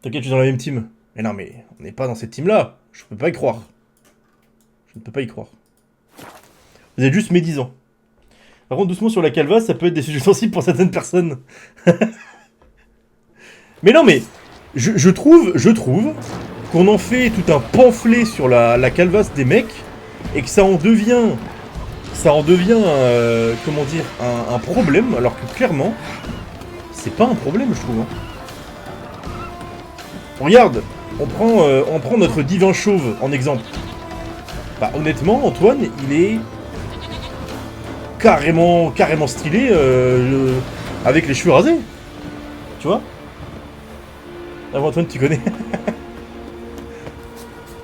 T'inquiète, je suis dans la même team. Mais non, mais on n'est pas dans cette team-là. Je peux pas y croire. Je ne peux pas y croire. Vous êtes juste médisants. Par contre, doucement sur la calva, ça peut être des sujets sensibles pour certaines personnes. Mais non, mais je trouve qu'on en fait tout un pamphlet sur la calvasse des mecs et que ça en devient, comment dire, un problème, alors que clairement, c'est pas un problème, je trouve. Hein. Regarde, on prend notre divin chauve en exemple. Bah honnêtement, Antoine, il est carrément stylé avec les cheveux rasés. Tu vois? Ah, Antoine, tu connais.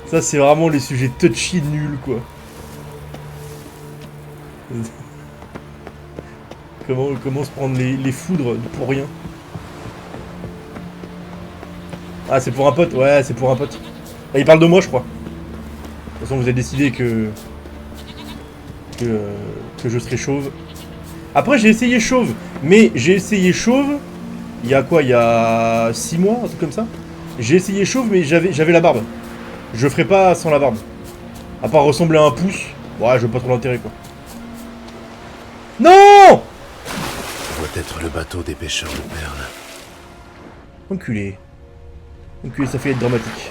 Ça, c'est vraiment les sujets touchy nuls, quoi. Comment se prendre les foudres pour rien? Ah, c'est pour un pote? Ouais, c'est pour un pote. Ah, il parle de moi, je crois. De toute façon, vous avez décidé que je serais chauve. Après, j'ai essayé chauve. Mais j'ai essayé chauve. Il y a quoi? Il y a 6 mois, un truc comme ça. J'ai essayé chauve, mais j'avais la barbe. Je ferai pas sans la barbe. À part ressembler à un pouce. Ouais, je veux pas trop l'intérêt, quoi. Non! Ça doit être le bateau des pêcheurs de perles. Enculé. Enculé, ça fait être dramatique.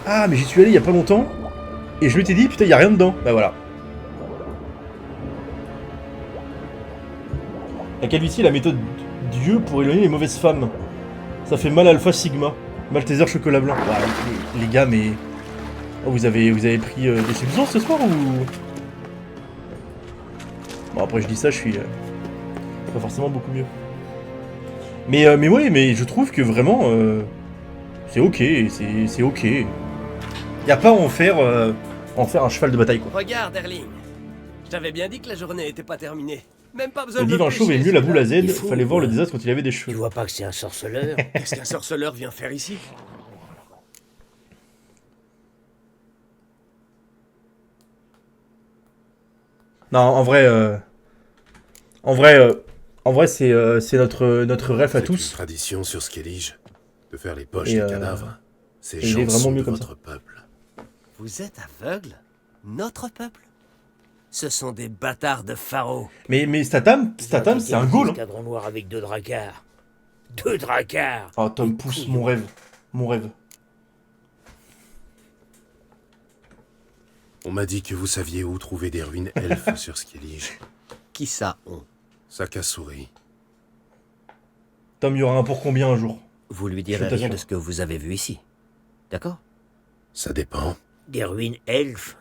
Ah, mais j'y suis allé il y a pas longtemps. Et je m'étais dit, putain, y a rien dedans. Bah voilà. La calvitie est la méthode Dieu pour éloigner les mauvaises femmes. Ça fait mal alpha sigma. Malteser chocolat blanc. Ouais, les gars, mais... Oh, vous avez pris des substances ce soir ou... Bon, après je dis ça, je suis pas forcément beaucoup mieux. Mais ouais, mais je trouve que vraiment... c'est ok, c'est ok. Y a pas à en faire un cheval de bataille, quoi. Regarde, Erling. Je t'avais bien dit que la journée était pas terminée. Même pas besoin Le de divin pêcher, chauve est mieux la boule à Z, celui-là. Il est fou, fallait voir le ouais. désastre quand il avait des Tu cheveux. vois pas que c'est un sorceleur? Qu'est-ce qu'un sorceleur vient faire ici? Non, en vrai, c'est notre ref à C'est une tous. tradition sur Skellige de faire les poches Et, des cadavres. Ces il est gens vraiment sont mieux de comme votre peuple. Vous êtes aveugle? Notre peuple? Ce sont des bâtards de Pharaon. Mais Statham, c'est un Gaul. Hein. Cadran noir avec 2 dracars. 2 dracars! Oh, Tom pousse mon rêve. Mon rêve. On m'a dit que vous saviez où trouver des ruines elfes sur Skellige. Qui ça on? Sakasuri. Tom, il y aura un pour combien un jour? Vous lui Je direz t'assure. rien de ce que vous avez vu ici. D'accord? Ça dépend. Des ruines elfes?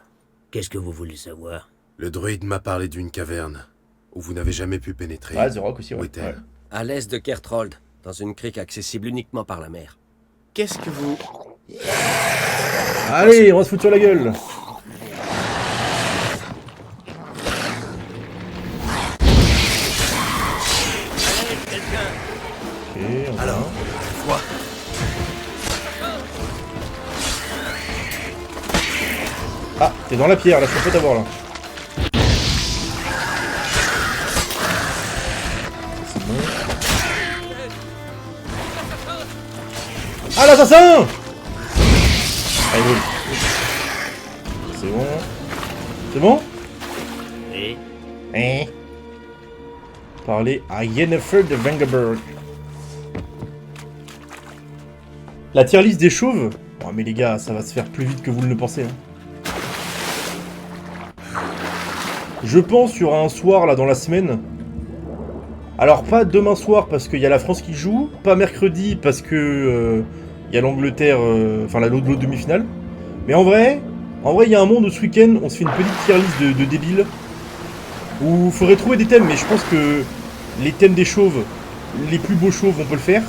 Qu'est-ce que vous voulez savoir? Le druide m'a parlé d'une caverne où vous n'avez jamais pu pénétrer. Ah, The Rock aussi, Où ouais. est-elle? À l'est de Kertrold, dans une crique accessible uniquement par la mer. Qu'est-ce que vous... Allez, on va se foutre sur la gueule. Ok, on va. Alors, quoi? Ah, t'es dans la pierre, là, je peux pas t'avoir, là. C'est bon. Ah, l'assassin! Allez, roule. C'est bon. C'est bon? Et Hein? Parler à Yennefer de Vengerberg. La tier list des chauves? Oh, mais les gars, ça va se faire plus vite que vous ne le pensez. Hein. Je pense qu'il y aura un soir là dans la semaine. Alors pas demain soir parce qu'il y a la France qui joue, pas mercredi parce que il y a l'Angleterre, enfin l'autre demi-finale. Mais en vrai, il y a un monde où ce week-end on se fait une petite tier list de débiles où il faudrait trouver des thèmes, mais je pense que les thèmes des chauves, les plus beaux chauves, on peut le faire.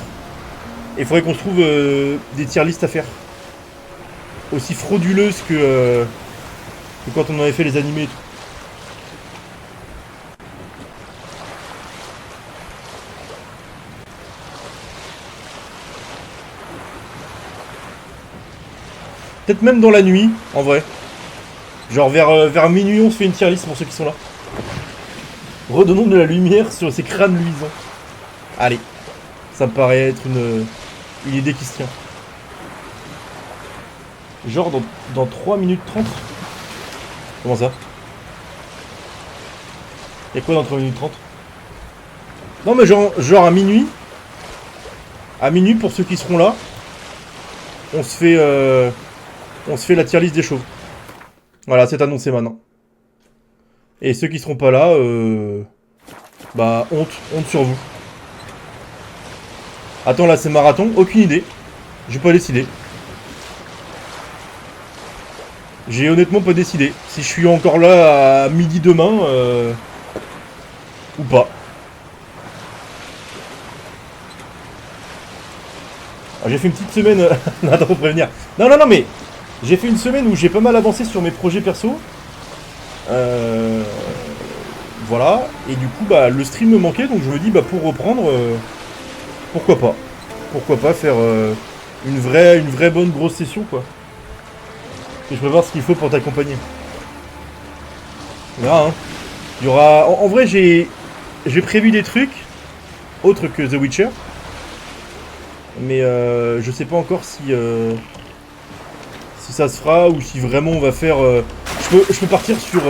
Et il faudrait qu'on se trouve des tier lists à faire. Aussi frauduleuses que quand on avait fait les animés et tout. Peut-être même dans la nuit, en vrai. Genre vers minuit, on se fait une tier list pour ceux qui sont là. Redonnons de la lumière sur ces crânes luisants. Allez, ça me paraît être Il est dès qu'il se tient. Genre dans 3 minutes 30. Comment ça? Y'a quoi dans 3 minutes 30? Non mais genre à minuit. À minuit pour ceux qui seront là. On se fait la tier list des chauves. Voilà, c'est annoncé maintenant. Et ceux qui seront pas là, bah honte sur vous. Attends, là c'est marathon, aucune idée. J'ai pas décidé. J'ai honnêtement pas décidé. Si je suis encore là à midi demain, ou pas. Alors, j'ai fait une petite semaine... Attends, pour prévenir. Non, mais... J'ai fait une semaine où j'ai pas mal avancé sur mes projets perso. Voilà. Et du coup, bah, le stream me manquait, donc je me dis, bah, pour reprendre... pourquoi pas. Pourquoi pas faire une vraie bonne grosse session, quoi. Et je vais voir ce qu'il faut pour t'accompagner. On verra, hein. Il y aura... En vrai, j'ai prévu des trucs autres que The Witcher. Mais je sais pas encore si ça se fera ou si vraiment on va faire... Je peux partir sur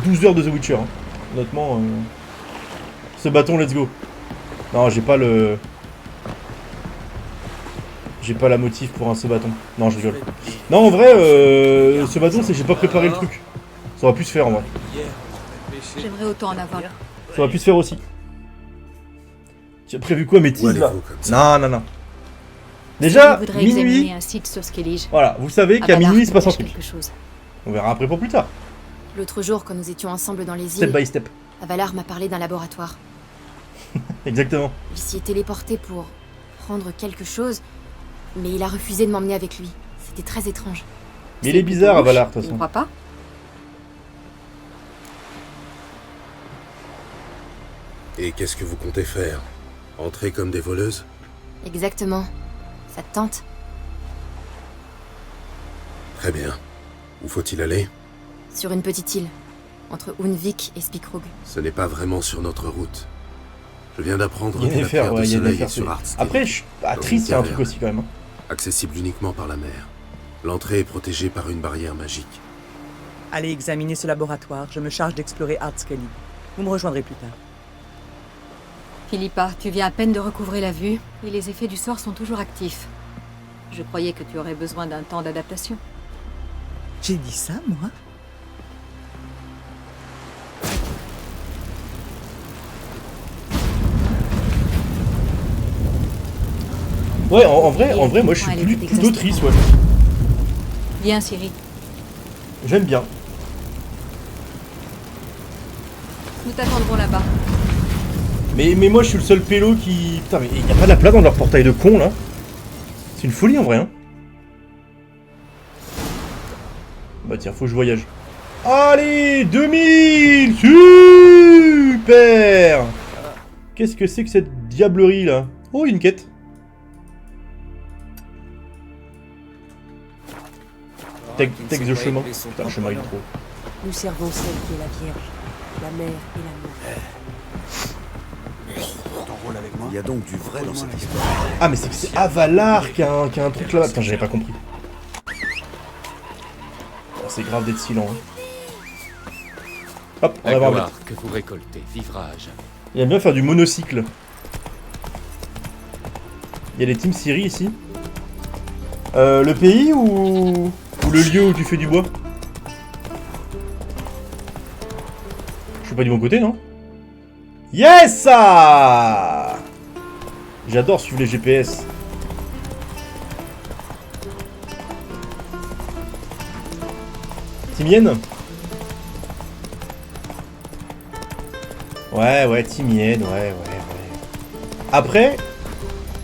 12 heures de The Witcher. Hein. Honnêtement, ce bâton, let's go. Non, j'ai pas le... J'ai pas la motive pour un ce bâton. Non, je rigole. Non, en vrai, ce bâton, c'est que j'ai pas préparé le truc. Ça aurait pu se faire en vrai. J'aimerais autant en avoir. Ça aurait pu se faire aussi. Tu as prévu quoi, mes teas là? Non. Déjà, Je voudrais minuit. examiner un site sur Skellige. Voilà, vous savez À qu'à Valar, minuit il se passe un truc. quelque chose. On verra après pour plus tard. L'autre jour, quand nous étions ensemble dans les Step îles, by step. Avalar m'a parlé d'un laboratoire. Exactement. Il s'y est téléporté pour prendre quelque chose, mais il a refusé de m'emmener avec lui. C'était très étrange. Mais il est bizarre, Avalar, de toute Tu ne façon. crois pas? Et qu'est-ce que vous comptez faire? Entrer comme des voleuses? Exactement. Ça te tente? Très bien. Où faut-il aller? Sur une petite île, entre Unvik et Spikrug. Ce n'est pas vraiment sur notre route. Je viens d'apprendre Il y a que des la fers, pierre de ouais, il y a des soleil fers. est sur Artscape, Après, à Triss, il y a un truc aussi quand même. Hein. accessible uniquement par la mer. L'entrée est protégée par une barrière magique. Allez examiner ce laboratoire, je me charge d'explorer Artscape. Vous me rejoindrez plus tard. Philippa, tu viens à peine de recouvrer la vue, et les effets du sort sont toujours actifs. Je croyais que tu aurais besoin d'un temps d'adaptation. J'ai dit ça, moi? Ouais, en vrai, moi je suis plutôt triste, ouais. Viens, Ciri. J'aime bien. Nous t'attendrons là-bas. Mais moi je suis le seul pélo qui... Putain, mais il y a pas de la place dans leur portail de con là. C'est une folie en vrai, hein. Bah tiens, faut que je voyage. Allez, 2000. Super. Qu'est-ce que c'est que cette diablerie là? Oh, une quête. Texte de chemin. Putain, le chemin il est trop. Nous servons celle qui est la Vierge, la mer et l'amour. Il y a donc du vrai dans cette histoire. Ah, mais c'est que c'est Avalar qui a un truc là-bas. Putain, j'avais pas compris. Oh, c'est grave d'être silent. Hein. Hop, on va voir. gloire que vous récoltez, vivrage. Il aime bien faire du monocycle. Il y a les teams Ciri ici. Le pays ou le lieu où tu fais du bois? Je suis pas du bon côté, non? Yes ça. J'adore suivre les GPS. Timienne? Ouais, Timienne, ouais. Après,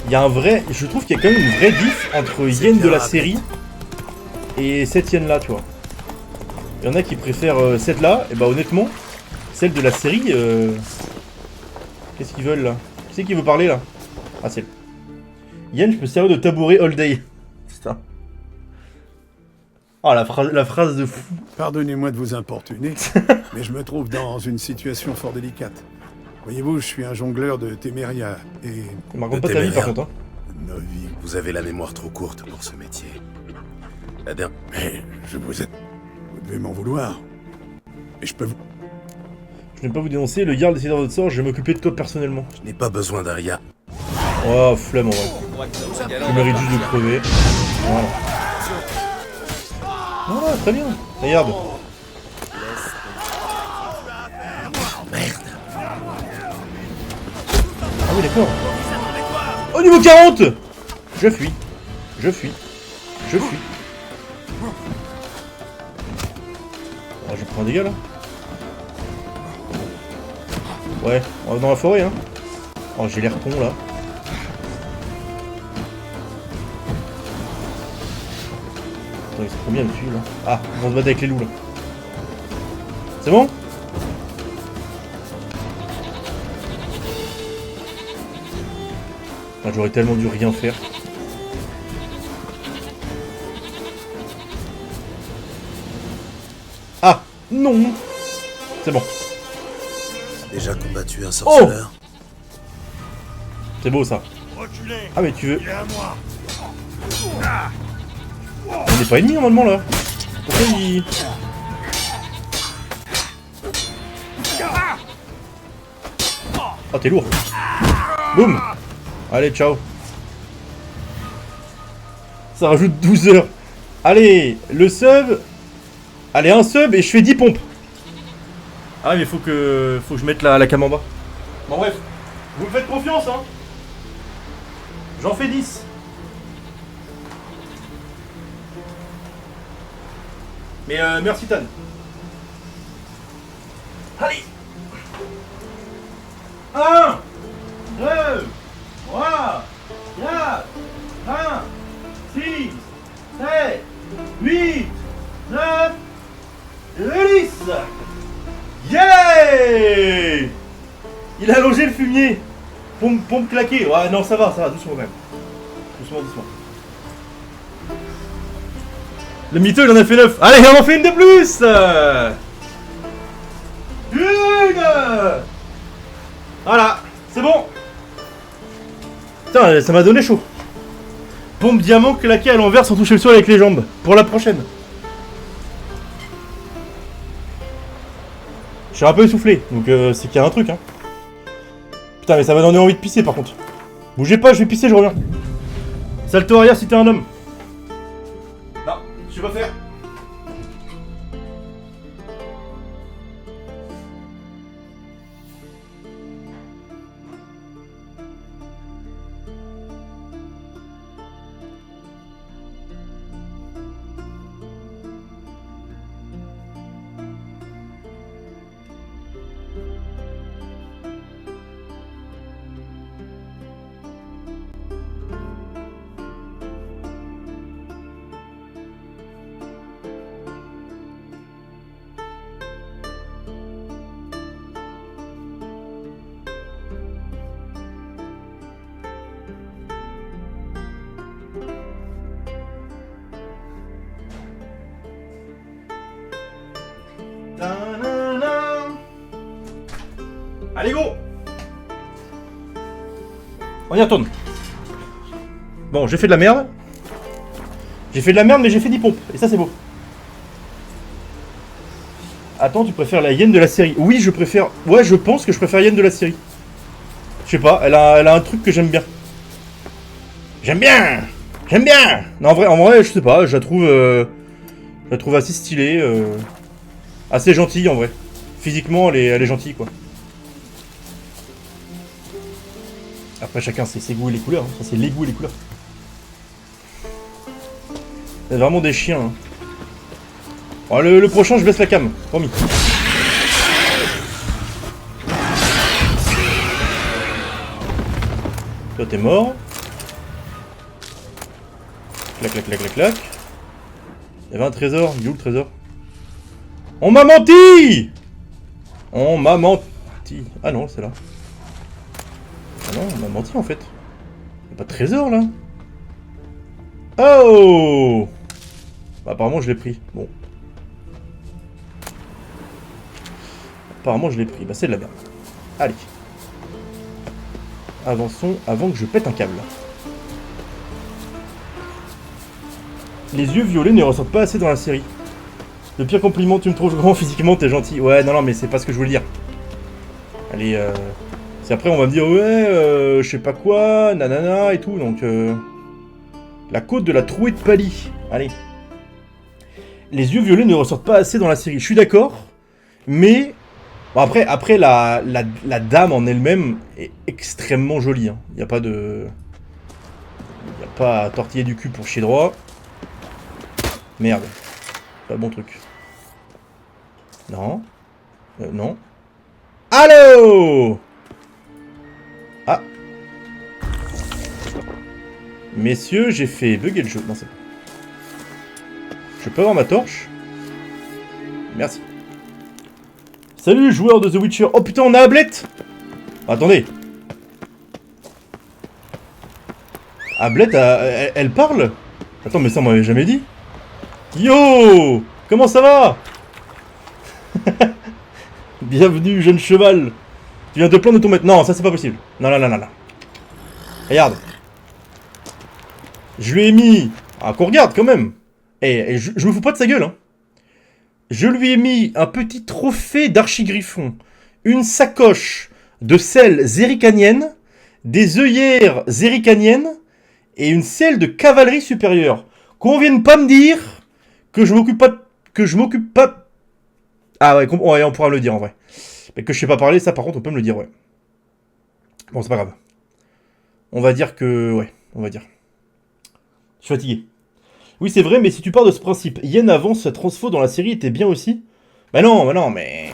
il y a un vrai... Je trouve qu'il y a quand même une vraie diff entre Yen de la série et cette Yen là, tu vois. Il y en a qui préfèrent cette là, et bah honnêtement, celle de la série... Qu'est-ce qu'ils veulent là? Qui c'est qui veut parler là? Ah, c'est... Yen, je peux servir de tabouret all day. Putain. Oh, la phrase de fou. Pardonnez-moi de vous importuner, mais je me trouve dans une situation fort délicate. Voyez-vous, je suis un jongleur de Téméria, et Ne me raconte pas ta vie par contre. Hein. Novik. Vous avez la mémoire trop courte pour ce métier. La dernière... Mais vous devez m'en vouloir. Et je peux vous... Je n'ai pas vous dénoncer, le Jarl décidera de votre sort, je vais m'occuper de toi personnellement. Je n'ai pas besoin d'Aria. Oh, flemme en vrai. Je mérite juste de crever. Voilà. Voilà, très bien. Regarde. Merde. Ah oui, d'accord. Au niveau 40. Je fuis. Je fuis. Je fuis. Oh, je prends un dégât là. Ouais, on va dans la forêt hein. Oh, j'ai l'air con là. Attends, ils sont combien dessus là? Ah, on va se battre avec les loups là. C'est bon? Ah, j'aurais tellement dû rien faire. Ah, non. C'est bon. Déjà combattu un sorceleur. C'est beau ça. Ah mais tu veux... On n'est pas ennemis normalement là. Pourquoi il... Ah t'es lourd. Boum. Allez ciao. Ça rajoute 12 heures. Allez, le sub. Allez, un sub et je fais 10 pompes. Ah mais faut que je mette la cam en bas. Bon bref, vous me faites confiance hein. J'en fais 10. Mais merci Tan. Allez. 1, 2, 3, 4, 5, 6, 7, 8, 9, 10. Yeah! Il a allongé le fumier. Pompe claquée. Ouais, non, ça va, doucement quand même. Doucement. Le mytho, il en a fait 9. Allez, on en fait une de plus. Une. Voilà, c'est bon. Putain, ça m'a donné chaud. Pompe diamant claquée à l'envers sans toucher le sol avec les jambes. Pour la prochaine. Je suis un peu essoufflé, donc c'est qu'il y a un truc, hein. Putain, mais ça m'a donné envie de pisser, par contre. Bougez pas, je vais pisser, je reviens. Salto arrière si t'es un homme. Non, je sais pas faire. Allez go. On y retourne. Bon, j'ai fait de la merde. J'ai fait de la merde, mais j'ai fait 10 pompes. Et ça, c'est beau. Attends, tu préfères la hyène de la série? Oui, je préfère... Ouais, je pense que je préfère hyène de la série. Je sais pas, elle a un truc que j'aime bien. J'aime bien. Non, en vrai, je sais pas, je la trouve assez stylée. Assez gentille, en vrai. Physiquement, elle est gentille, quoi. Après, chacun ses goûts et les couleurs. Hein. Ça, c'est les goûts et les couleurs. C'est vraiment des chiens. Hein. Bon, le prochain, je baisse la cam. Promis. Toi, t'es mort. Clac, clac, clac, clac, clac. Il y avait un trésor. Il est où le trésor? On m'a menti! On m'a menti. Ah non, c'est là. Ah non, on m'a menti en fait. Y'a pas de trésor là. Oh! Bah, apparemment je l'ai pris. Bon. Apparemment je l'ai pris. Bah c'est de la merde. Allez. Avançons avant que je pète un câble. Les yeux violets ne ressortent pas assez dans la série. Le pire compliment, tu me trouves grand physiquement, t'es gentil. Ouais, non, non, mais c'est pas ce que je voulais dire. Allez, c'est après on va me dire, ouais, je sais pas quoi, nanana et tout, donc... La côte de la trouée de Pali. Allez. Les yeux violets ne ressortent pas assez dans la série. Je suis d'accord, mais... Bon, après la dame en elle-même est extrêmement jolie. Hein. Y a pas de... Y a pas à tortiller du cul pour chier droit. Merde. Pas bon truc. Non. Non. Allô. Ah. Messieurs, j'ai fait bugger le jeu. Non, c'est pas. Je peux avoir ma torche? Merci. Salut, joueur de The Witcher. Oh putain, on a Ablette. Attendez. Ablette, elle parle? Attends, mais ça, on m'avait jamais dit. Yo! Comment ça va? Bienvenue, jeune cheval. Tu viens de plaindre de ton maître. Non, ça, c'est pas possible. Non, non, non, non, non. Regarde. Je lui ai mis... Ah, qu'on regarde, quand même. Et je me fous pas de sa gueule, hein. Je lui ai mis un petit trophée d'archigriffon, une sacoche de selle zéricanienne, des œillères zéricaniennes et une selle de cavalerie supérieure. Qu'on vienne pas me dire que je m'occupe pas... Que je m'occupe pas... Ah ouais, on pourra me le dire en vrai. Mais que je sais pas parler, ça par contre on peut me le dire, ouais. Bon, c'est pas grave. On va dire que... Ouais, on va dire. Je suis fatigué. Oui, c'est vrai, mais si tu pars de ce principe, Yen avant, sa transfo dans la série était bien aussi. Bah non, mais...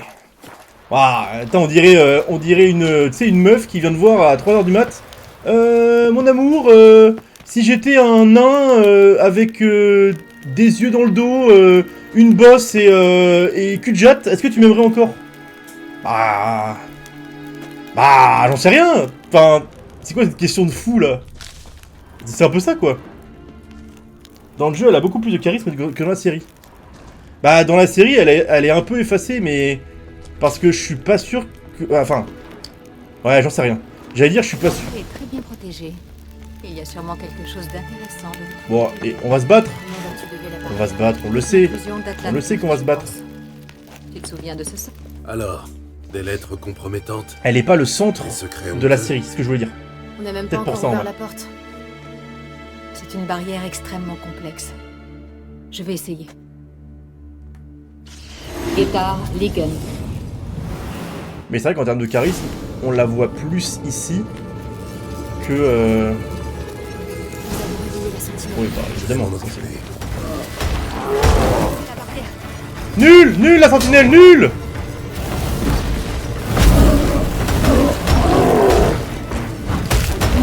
Ah, attends, on dirait une, tu sais, une meuf qui vient de voir à 3h du mat. Mon amour, si j'étais un nain avec des yeux dans le dos, une bosse et cul de jatte, est-ce que tu m'aimerais encore? Bah, j'en sais rien. Enfin, c'est quoi cette question de fou, là? C'est un peu ça, quoi. Dans le jeu, elle a beaucoup plus de charisme que dans la série. Bah, dans la série, elle est un peu effacée, mais... Parce que je suis pas sûr que... Enfin... Ouais, j'en sais rien. J'allais dire, je suis pas sûr. Tu es très bien protégé. Il y a sûrement quelque chose d'intéressant de... Bon, et on va se battre. On va se battre, on le sait. On le sait qu'on va se battre. Tu te souviens de ce sort? Alors, des lettres compromettantes. Elle est pas le centre Des secrets de la honteux. série, c'est ce que je voulais dire. On n'a même pas Peut-être pour encore ça, en ouvert vrai. la porte. C'est une barrière extrêmement complexe. Je vais essayer. Etar Ligen. Mais c'est vrai qu'en termes de charisme, on la voit plus ici que... Oui, bah évidemment. M'en occuper. Nul! Nul la sentinelle! Nul!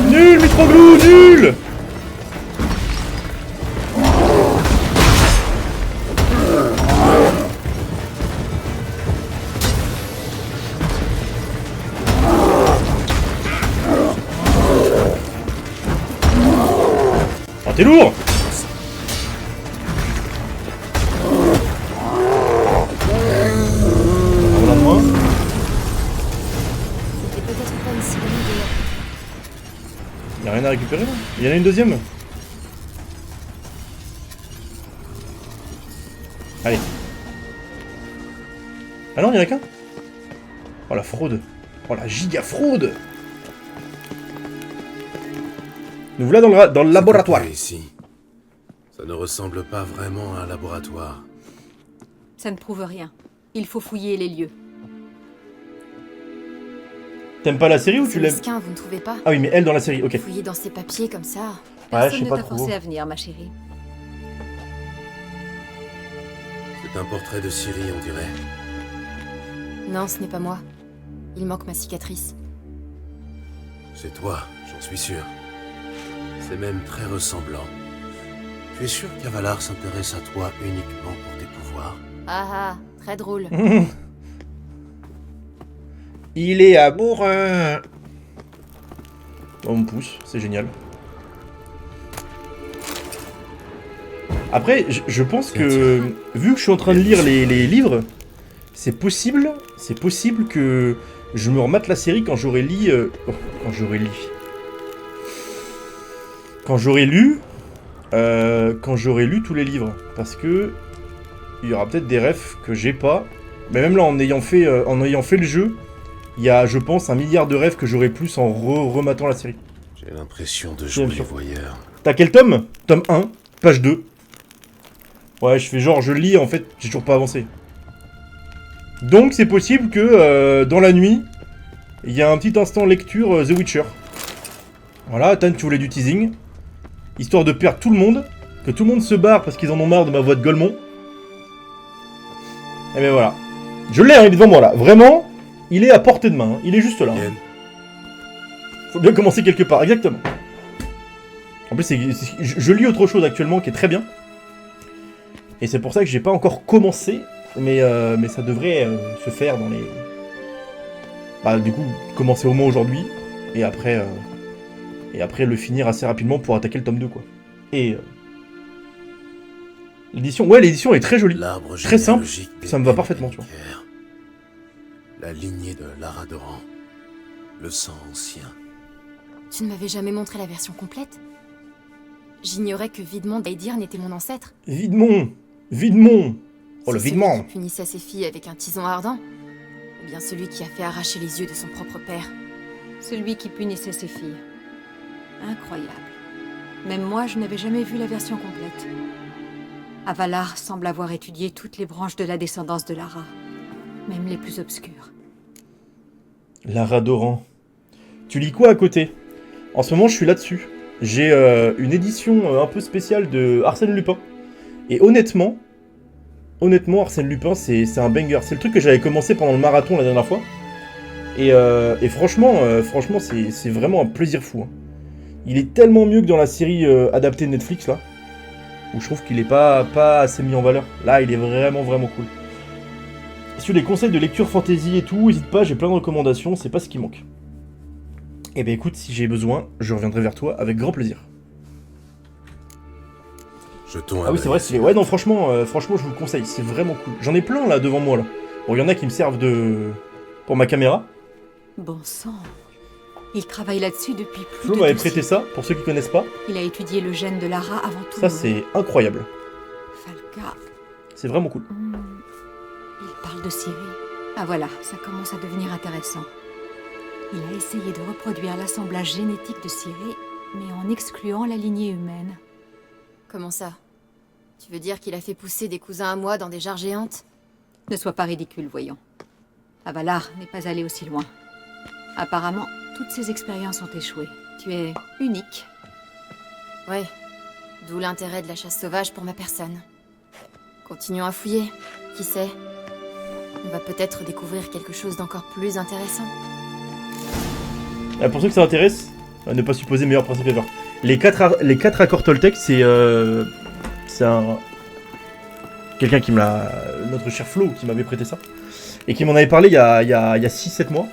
Nul Mitroglou! Nul! Oh, t'es lourd! Voilà moi. C'était peut-être pas une si bonne idée. Y'a rien à récupérer là? Il y en a une deuxième? Allez. Ah non, il y en a qu'un? Oh la fraude. Oh la giga fraude. Nous voilà dans le laboratoire. C'est ici. Ça ne ressemble pas vraiment à un laboratoire. Ça ne prouve rien. Il faut fouiller les lieux. T'aimes pas la série ou tu C'est l'aimes? mesquin, vous ne trouvez pas? Ah oui, mais elle dans la série, ok. Fouiller dans ses papiers comme ça. Ouais, je Personne sais ne pas t'a trop. forcé à venir, ma chérie. C'est un portrait de Ciri, on dirait. Non, ce n'est pas moi. Il manque ma cicatrice. C'est toi, j'en suis sûr. C'est même très ressemblant. Tu es sûr qu'Avalar s'intéresse à toi uniquement pour tes pouvoirs? Ah ah, très drôle. Il est amoureux. On me pousse, c'est génial. Après, je pense que, vu que je suis en train de lire les livres, c'est possible que je me remette la série quand j'aurai lu quand j'aurai lu tous les livres. Parce que il y aura peut-être des refs que j'ai pas. Mais même là, en ayant fait le jeu, il y a, je pense, 1 milliard de rêves que j'aurai plus en rematant la série. J'ai l'impression de jouer les voyeurs. T'as quel tome? Tome 1, page 2. Ouais, je fais genre, je lis, en fait, j'ai toujours pas avancé. Donc, c'est possible que, dans la nuit, il y a un petit instant lecture The Witcher. Voilà, Tan, tu voulais du teasing. Histoire de perdre tout le monde. Que tout le monde se barre parce qu'ils en ont marre de ma voix de Golemont. Et ben voilà. Je l'ai, hein, il est devant moi, là. Vraiment, il est à portée de main. Hein. Il est juste là. Yen. Faut bien commencer quelque part, exactement. En plus, je lis autre chose actuellement qui est très bien. Et c'est pour ça que j'ai pas encore commencé. Mais ça devrait se faire dans les... Bah, du coup, commencer au moins aujourd'hui. Et après le finir assez rapidement pour attaquer le tome 2, quoi. Et... l'édition... Ouais, l'édition est très jolie. Très simple. Ça me va parfaitement, tu vois. La lignée de Lara Doran. Le sang ancien. Tu ne m'avais jamais montré la version complète? J'ignorais que Videmont d'Aedir n'était mon ancêtre. Videmont. Oh, le Videmont. Celui qui punissait ses filles avec un tison ardent? Ou bien celui qui a fait arracher les yeux de son propre père? Celui qui punissait ses filles. Incroyable. Même moi, je n'avais jamais vu la version complète. Avalar semble avoir étudié toutes les branches de la descendance de Lara. Même les plus obscures. Lara Doran. Tu lis quoi à côté? En ce moment, je suis là-dessus. J'ai une édition un peu spéciale de Arsène Lupin. Et honnêtement, Arsène Lupin, c'est un banger. C'est le truc que j'avais commencé pendant le marathon la dernière fois. Et franchement, c'est vraiment un plaisir fou. Hein. Il est tellement mieux que dans la série adaptée de Netflix, là. Où je trouve qu'il est pas assez mis en valeur. Là, il est vraiment cool. Sur les conseils de lecture fantasy et tout, n'hésite pas, j'ai plein de recommandations, c'est pas ce qui manque. Et ben écoute, si j'ai besoin, je reviendrai vers toi avec grand plaisir. Jetons Ah oui, c'est vrai, ouais, non, franchement, je vous le conseille, c'est vraiment cool. J'en ai plein là devant moi là. Bon, il y en a qui me servent pour ma caméra. Bon sang. Il travaille là-dessus depuis plus Flo de m'avait 12 prêté siècles. ça, pour ceux qui connaissent pas. Il a étudié le gène de Lara avant tout. Ça, c'est incroyable. Falka. C'est vraiment cool. Il parle de Ciri. Ah voilà, ça commence à devenir intéressant. Il a essayé de reproduire l'assemblage génétique de Ciri, mais en excluant la lignée humaine. Comment ça? Tu veux dire qu'il a fait pousser des cousins à moi dans des jarres géantes? Ne sois pas ridicule, voyons. Avalar n'est pas allé aussi loin. Apparemment, toutes ces expériences ont échoué. Tu es unique. Ouais, d'où l'intérêt de la chasse sauvage pour ma personne. Continuons à fouiller, qui sait? On va peut-être découvrir quelque chose d'encore plus intéressant. Pour ceux que ça intéresse, ne pas supposer meilleur principe ever. Les 4 accords Toltec, c'est quelqu'un qui me l'a... Notre cher Flo qui m'avait prêté ça. Et qui m'en avait parlé il y a 6-7 mois.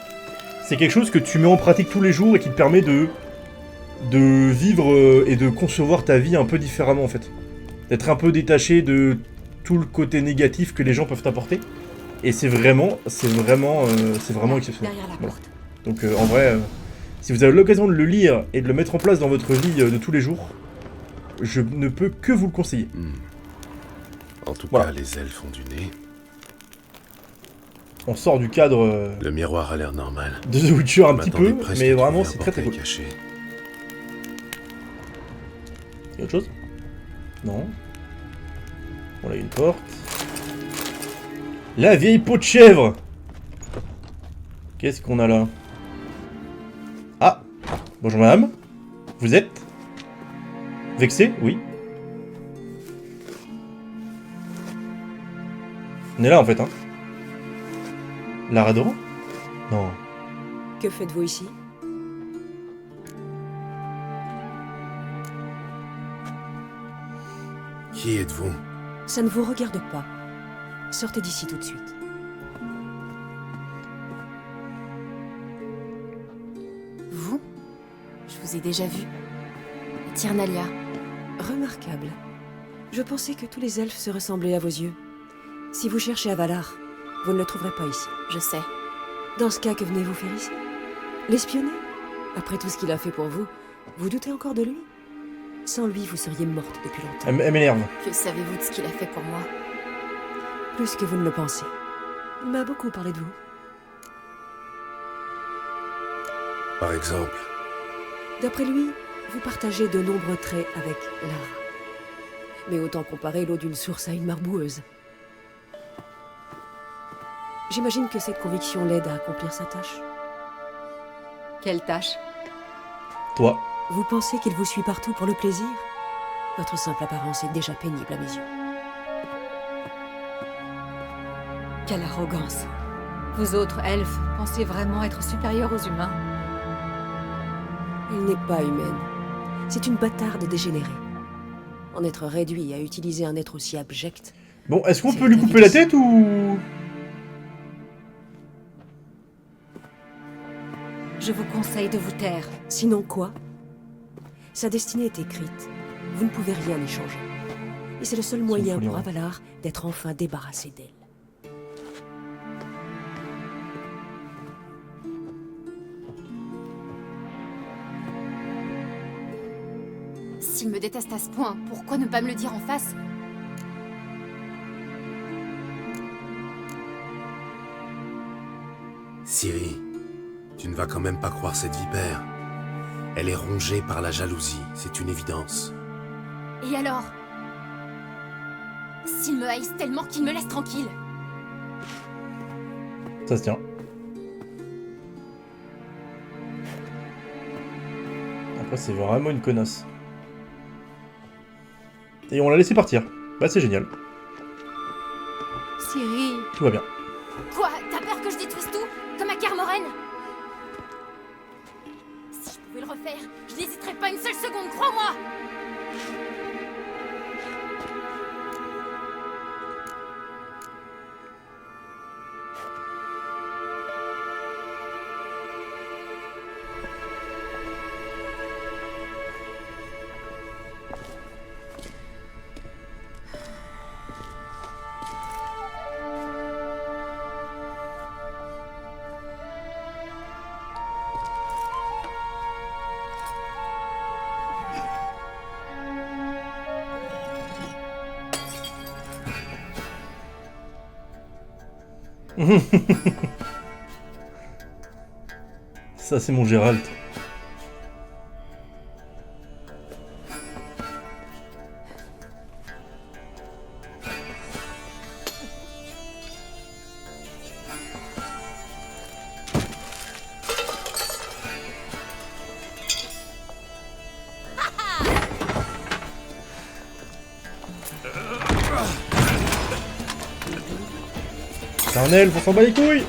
C'est quelque chose que tu mets en pratique tous les jours et qui te permet de vivre et de concevoir ta vie un peu différemment en fait. D'être un peu détaché de tout le côté négatif que les gens peuvent t'apporter. Et c'est vraiment exceptionnel. Derrière la Voilà. porte. Donc en vrai, si vous avez l'occasion de le lire et de le mettre en place dans votre vie de tous les jours, je ne peux que vous le conseiller. En tout Voilà. cas, les elfes ont du nez. On sort du cadre Le miroir a l'air normal. de The Witcher un Je petit m'attendais peu, presque mais à vraiment trouver c'est un très cool. portail caché. Y'a autre chose? Non. Bon là, y a une porte. La vieille peau de chèvre! Qu'est-ce qu'on a là? Ah! Bonjour madame. Vous êtes? Vexé? Oui. On est là en fait, hein. Lara Doran? Non. Que faites-vous ici? Qui êtes-vous? Ça ne vous regarde pas. Sortez d'ici tout de suite. Vous? Je vous ai déjà vu. Tyrnalia. Remarquable. Je pensais que tous les elfes se ressemblaient à vos yeux. Si vous cherchez Avalar, vous ne le trouverez pas ici. Je sais. Dans ce cas, que venez-vous faire ici? L'espionner? Après tout ce qu'il a fait pour vous, vous doutez encore de lui? Sans lui, vous seriez morte depuis longtemps. Elle m'énerve. Que savez-vous de ce qu'il a fait pour moi? Plus que vous ne le pensez. Il m'a beaucoup parlé de vous. Par exemple, D'après lui, vous partagez de nombreux traits avec Lara. Mais autant comparer l'eau d'une source à une marboueuse. J'imagine que cette conviction l'aide à accomplir sa tâche. Quelle tâche? Toi. Vous pensez qu'il vous suit partout pour le plaisir? Votre simple apparence est déjà pénible à mes yeux. Quelle arrogance. Vous autres elfes pensez vraiment être supérieurs aux humains? Elle n'est pas humaine. C'est une bâtarde dégénérée. En être réduit à utiliser un être aussi abject... Bon, est-ce qu'on peut lui couper la tête ou... Je vous conseille de vous taire. Sinon quoi? Sa destinée est écrite. Vous ne pouvez rien y changer. Et c'est le seul moyen pour Avalar d'être enfin débarrassé d'elle. S'il me déteste à ce point, pourquoi ne pas me le dire en face? Ciri, tu ne vas quand même pas croire cette vipère. Elle est rongée par la jalousie, c'est une évidence. Et alors? S'ils me haïssent tellement qu'ils me laissent tranquille. Ça se tient. Après, c'est vraiment une connasse. Et on l'a laissé partir. Bah, c'est génial. Ciri. Tout va bien. Quoi? T'as peur que je détruise tout? Comme à Kermoren? Si je pouvais le refaire, je n'hésiterais pas une seule seconde, crois-moi! Ça, c'est mon Gérald. C'est un elfe, on s'en bat les couilles.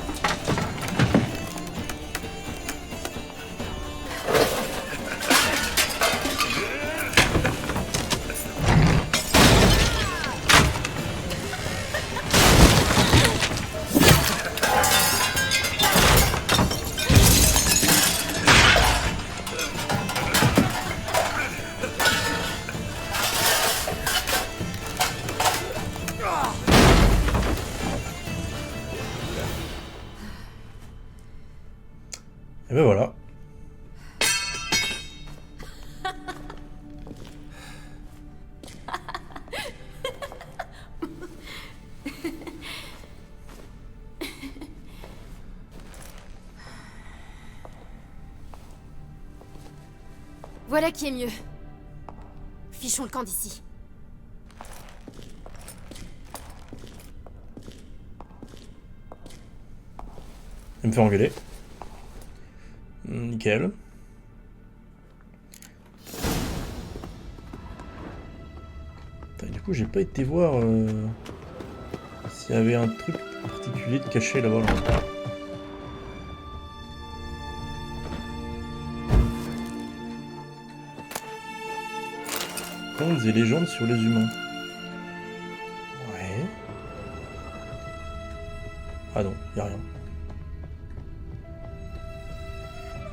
Et ben voilà. Voilà qui est mieux. Fichons le camp d'ici. Elle me fait engueuler. Nickel. Putain, du coup, j'ai pas été voir s'il y avait un truc particulier de caché là-bas. Là. Contes et légendes sur les humains. Ouais. Ah non, y a rien.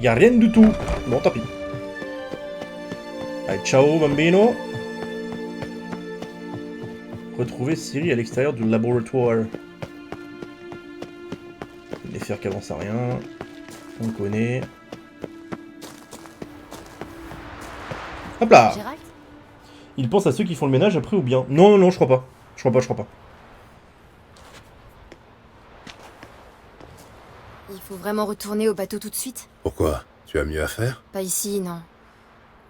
Y'a rien du tout. Bon, tant pis. Allez, ciao, bambino. Retrouver Ciri à l'extérieur du laboratoire. Les fers qui avancent à rien. On connaît. Hop là. Gérald, Il pense à ceux qui font le ménage après ou bien? Non, non, je crois pas. Je crois pas. Il faut vraiment retourner au bateau tout de suite? Pourquoi? Tu as mieux à faire? Pas ici, non.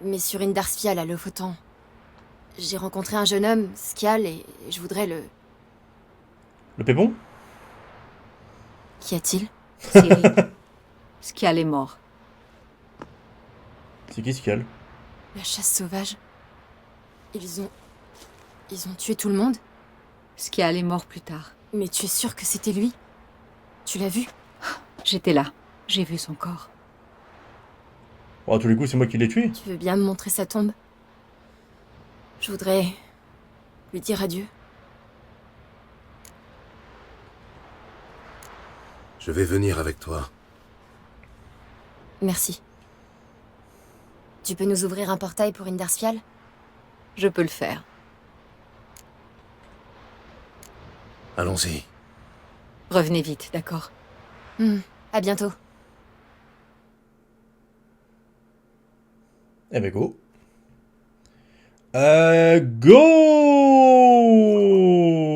Mais sur Indarsfial, à Lofoten. J'ai rencontré un jeune homme, Skjal, et je voudrais le... Le pépon? Qu'y a-t-il? Ciri. Skjal est mort. C'est qui Skjal? La chasse sauvage. Ils ont tué tout le monde? Skjal est mort plus tard. Mais tu es sûr que c'était lui? Tu l'as vu? J'étais là. J'ai vu son corps. Bon, à tous les coups, c'est moi qui l'ai tué. Tu veux bien me montrer sa tombe? Je voudrais lui dire adieu. Je vais venir avec toi. Merci. Tu peux nous ouvrir un portail pour Indarsfial? Je peux le faire. Allons-y. Revenez vite, d'accord? À bientôt. Eh ben go.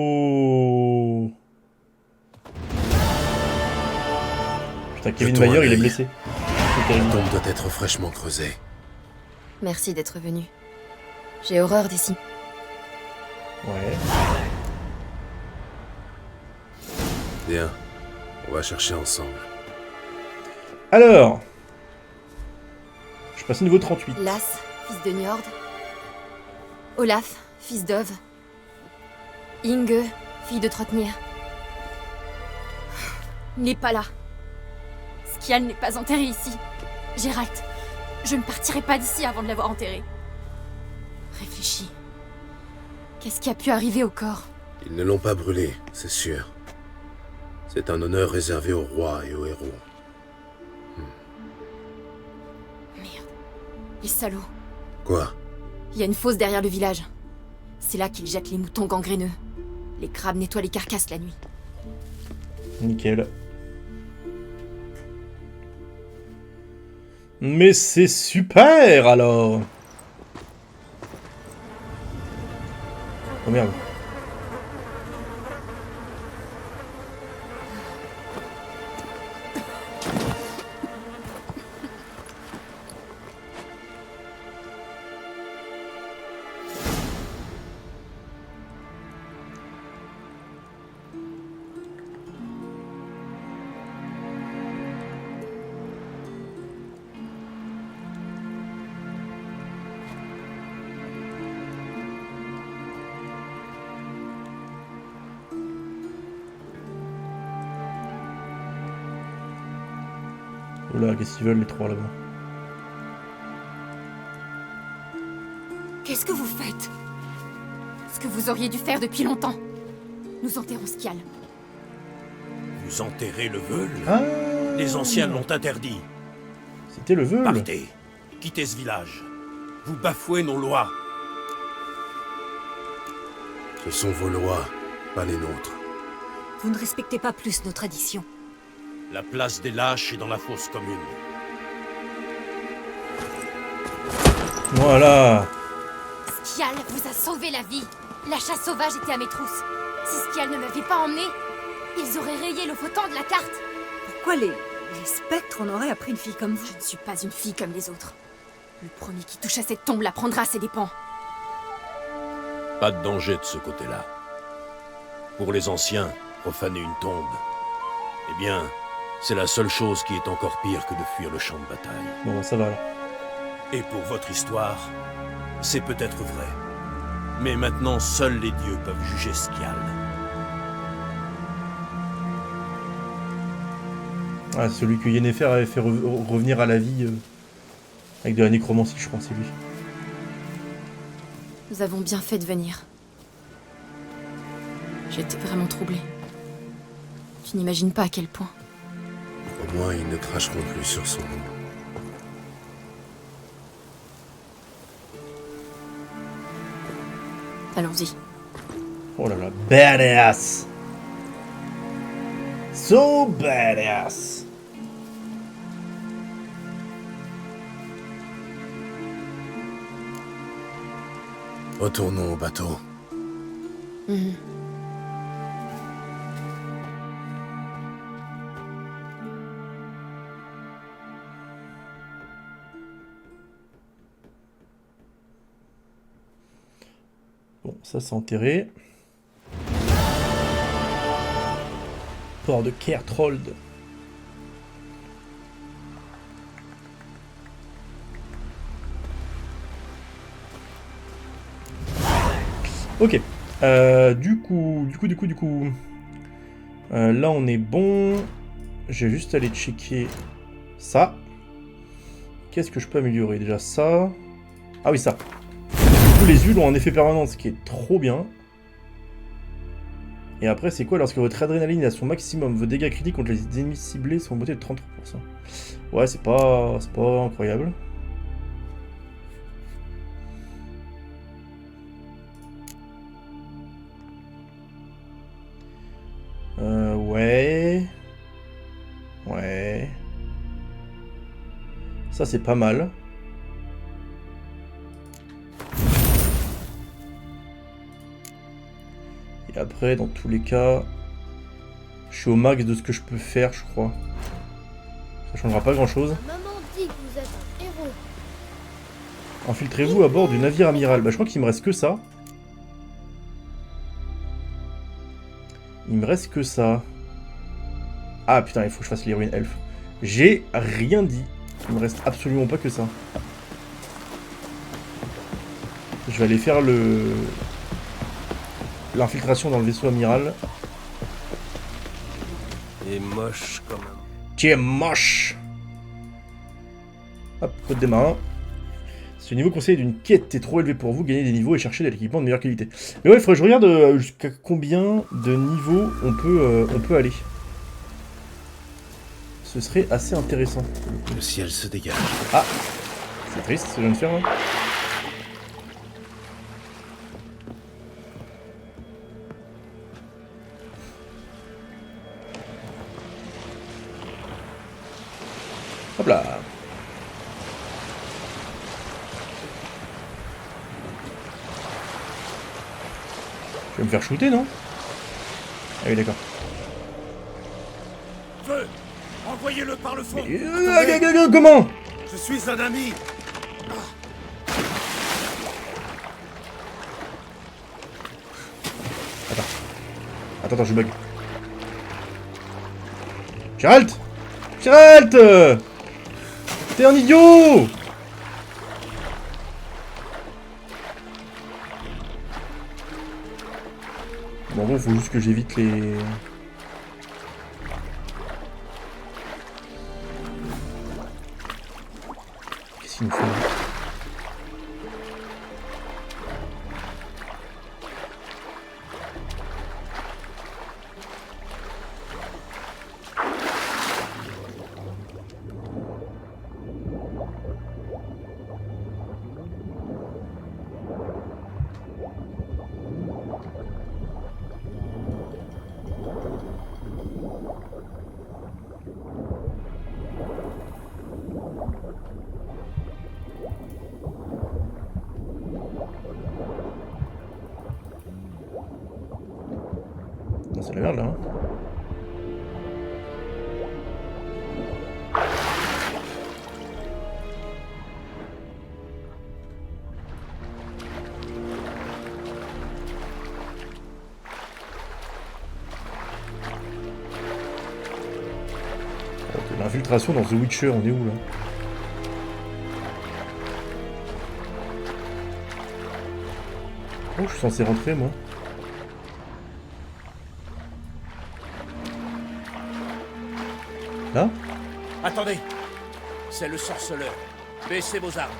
Go. Putain, Kevin Jetons un Mayer, il est œil. blessé. C'est La terrible. tombe doit être fraîchement creusée. Merci d'être venu. J'ai horreur d'ici. Ouais. Bien. On va chercher ensemble. Alors. Je suis passé au niveau 38. Lass, fils de Njord. Olaf, fils d'Öv. Inge, fille de Trotnir. Il n'est pas là. Skjal n'est pas enterré ici. Gérald, je ne partirai pas d'ici avant de l'avoir enterré. Réfléchis. Qu'est-ce qui a pu arriver au corps? Ils ne l'ont pas brûlé, c'est sûr. C'est un honneur réservé aux rois et aux héros. Merde. Les salauds. Quoi? Il y a une fosse derrière le village. C'est là qu'ils jettent les moutons gangréneux. Les crabes nettoient les carcasses la nuit. Nickel. Mais c'est super alors. Oh merde. Oula, qu'est-ce qu'ils veulent les trois là-bas? Qu'est-ce que vous faites? Ce que vous auriez dû faire depuis longtemps. Nous enterrons Skjal. Vous enterrez le Veul? Ah, Les anciens l'ont interdit. c'était le Veul. Partez. Quittez ce village. Vous bafouez nos lois. Ce sont vos lois, pas les nôtres. Vous ne respectez pas plus nos traditions. La place des lâches est dans la fosse commune. Voilà. Skjal vous a sauvé la vie. La chasse sauvage était à mes trousses. Si Skjal ne m'avait pas emmené, ils auraient rayé Lofoten de la carte. Pourquoi les spectres en auraient appris une fille comme vous? Je ne suis pas une fille comme les autres. Le premier qui touche à cette tombe la prendra à ses dépens. Pas de danger de ce côté-là. Pour les anciens, profaner une tombe, eh bien, c'est la seule chose qui est encore pire que de fuir le champ de bataille. Bon, ça va alors. Et pour votre histoire, c'est peut-être vrai. Mais maintenant, seuls les dieux peuvent juger Skjal. Ah, celui que Yennefer avait fait revenir à la vie avec de la nécromancie, je crois, c'est lui. Nous avons bien fait de venir. J'étais vraiment troublée. Tu n'imagines pas à quel point. Au moins, ils ne cracheront plus sur son nom. Allons-y. Oh là là, badass. So badass. Retournons au bateau. Bon, ça c'est enterré. Port de Kertrold. Ok. Du coup. Là on est bon. Je vais juste aller checker ça. Qu'est-ce que je peux améliorer? Déjà ça. Ah oui, ça. Du coup, les huiles ont un effet permanent, ce qui est trop bien. Et après, c'est quoi? Lorsque votre adrénaline est à son maximum, vos dégâts critiques contre les ennemis ciblés sont augmentés de 33%. Ouais, c'est pas incroyable. Ouais. Ouais. Ça, c'est pas mal. Et après, dans tous les cas, je suis au max de ce que je peux faire, je crois. Ça changera pas grand-chose. Maman dit que vous êtes un héros. Infiltrez-vous à bord du navire amiral. Bah, je crois qu'il me reste que ça. Il me reste que ça. Ah putain, il faut que je fasse l'héroïne elfe. J'ai rien dit. Il me reste absolument pas que ça. Je vais aller faire l'infiltration dans le vaisseau amiral. Et moche quand même. Tu es moche. Hop, code des marins. Ce niveau conseil d'une quête est trop élevé pour vous, gagnez des niveaux et chercher de l'équipement de meilleure qualité. Mais ouais, il faudrait que je regarde jusqu'à combien de niveaux on peut aller. Ce serait assez intéressant. Le ciel se dégage. Ah, c'est triste ce que je viens de faire là. Hop là. Je vais me faire shooter, non? Ah oui, d'accord. Feu! Envoyez-le par le fond! Comment? Je suis un ami! Attends, je bug. Geralt! Geralt! T'es un idiot! Bon, faut juste que j'évite les... Qu'est-ce qu'il nous fait là? C'est la merde là. Hein. L'infiltration dans The Witcher, on est où là? Oh, je suis censé rentrer moi. Là? Attendez! C'est le sorceleur. Baissez vos armes.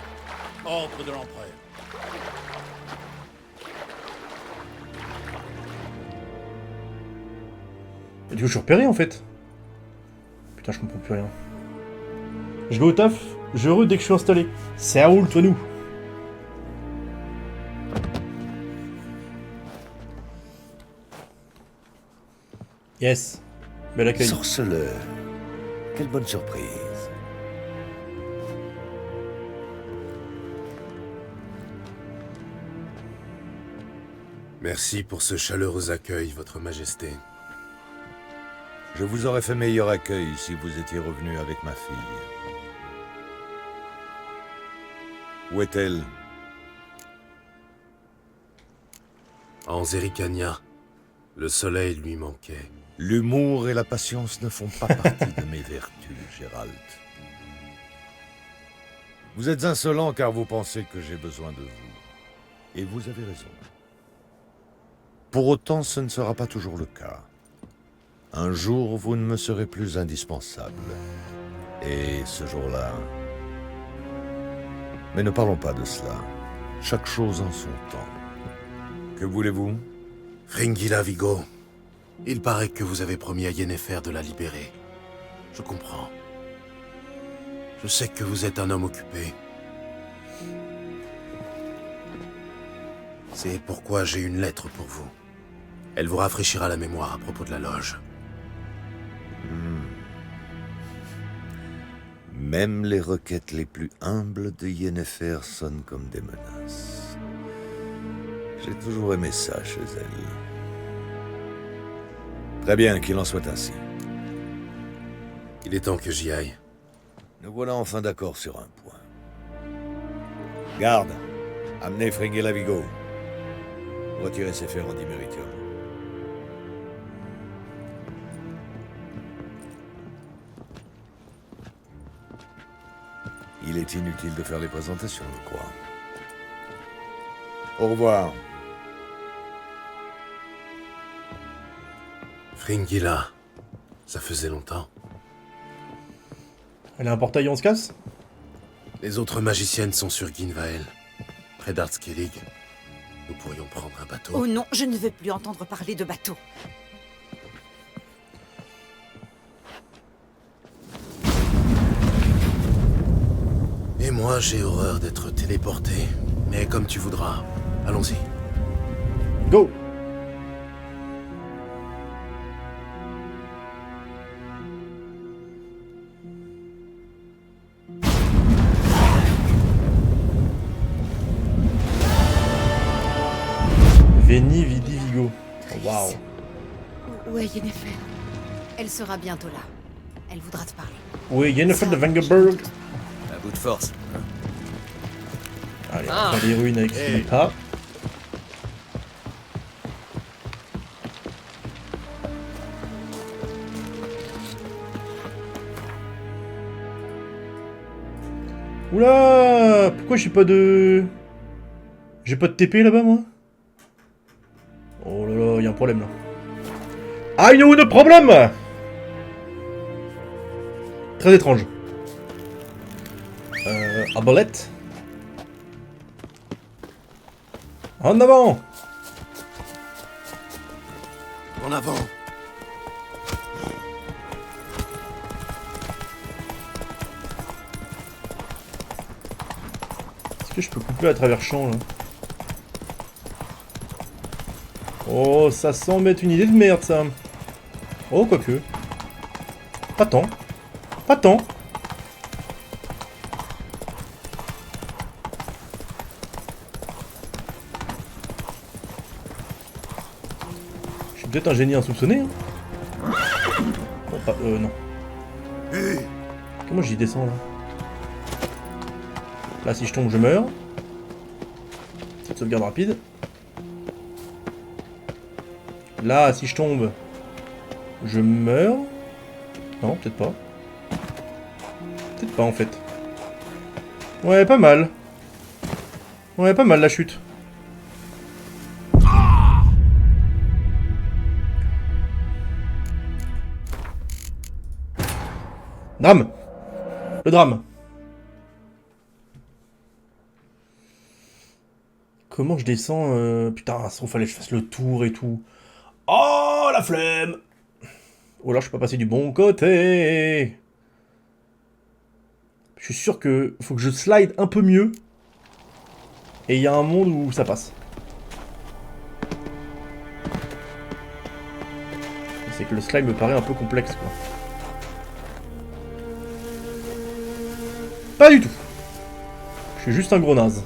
Ordre de l'empereur. Du coup, je suis repéré en fait. Putain, je comprends plus rien. Je vais au taf, je suis heureux dès que je suis installé. C'est roule, toi nous. Yes. Bel accueil. Sorceleur. Quelle bonne surprise. Merci pour ce chaleureux accueil, Votre Majesté. Je vous aurais fait meilleur accueil si vous étiez revenu avec ma fille. Où est-elle? En Zerrikania, le soleil lui manquait. L'humour et la patience ne font pas partie de mes vertus, Gérald. Vous êtes insolent car vous pensez que j'ai besoin de vous. Et vous avez raison. Pour autant, ce ne sera pas toujours le cas. Un jour, vous ne me serez plus indispensable. Et ce jour-là... Mais ne parlons pas de cela. Chaque chose en son temps. Que voulez-vous? Fringilla Vigo, il paraît que vous avez promis à Yennefer de la libérer. Je comprends. Je sais que vous êtes un homme occupé. C'est pourquoi j'ai une lettre pour vous. Elle vous rafraîchira la mémoire à propos de la loge. Même les requêtes les plus humbles de Yennefer sonnent comme des menaces. J'ai toujours aimé ça chez elle. Très bien, qu'il en soit ainsi. Il est temps que j'y aille. Nous voilà enfin d'accord sur un point. Garde, amenez Fringilla Vigo. Retirez ses fers en diméritium. Il est inutile de faire les présentations, je crois. Au revoir. Fringilla, ça faisait longtemps. Elle a un portail, on se casse? Les autres magiciennes sont sur Ginvael, près d'Artskellig. Nous pourrions prendre un bateau. Oh non, je ne veux plus entendre parler de bateau. Et moi, j'ai horreur d'être téléporté. Mais comme tu voudras. Allons-y. Go! Veni Vidi Vigo. Oh, waouh. Où est Yennefer? Elle sera bientôt là. Elle voudra te parler. Oui, Yennefer de Vengerberg. À bout de force. Allez, on va faire des ruines avec ce pas. Oula! Pourquoi j'ai pas de... J'ai pas de TP là-bas, moi? Oh là là, y'a un problème là. I know the problem! Très étrange. Arbalète. En avant! En avant! Est-ce que je peux couper à travers champ là? Oh, ça semble être une idée de merde ça. Oh, quoique. Pas tant. Pas tant. Je suis peut-être un génie insoupçonné. Hein. Bon, pas... non. Comment j'y descends là? Là, si je tombe, je meurs. Petite sauvegarde rapide. Là, si je tombe, je meurs. Non, peut-être pas. Peut-être pas, en fait. Ouais, pas mal. Ouais, pas mal, la chute. Drame. Le drame. Comment je descends Putain, il fallait que je fasse le tour et tout. Oh, la flemme! Ou alors je peux pas passer du bon côté. Je suis sûr que faut que je slide un peu mieux. Et il y a un monde où ça passe. C'est que le slide me paraît un peu complexe, quoi. Pas du tout. Je suis juste un gros naze.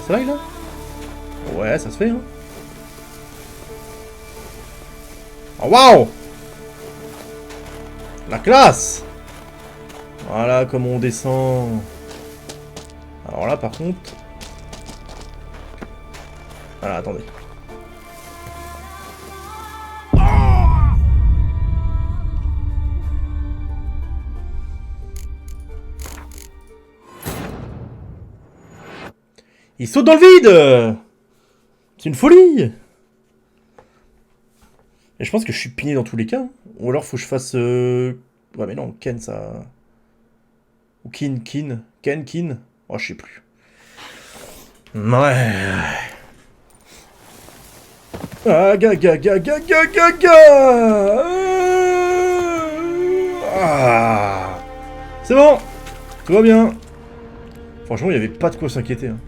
Ça va, là? Ouais, ça se fait, hein. Oh, waouh! La classe! Voilà comment on descend. Alors là, par contre... Voilà, attendez. Il saute dans le vide! C'est une folie! Et je pense que je suis piné dans tous les cas. Hein. Ou alors faut que je fasse... Ouais mais non, Ken ça... Ou Kin. Oh je sais plus. Ouais... Ah ga. Ah. C'est bon! Tout va bien. Franchement il n'y avait pas de quoi s'inquiéter. Hein.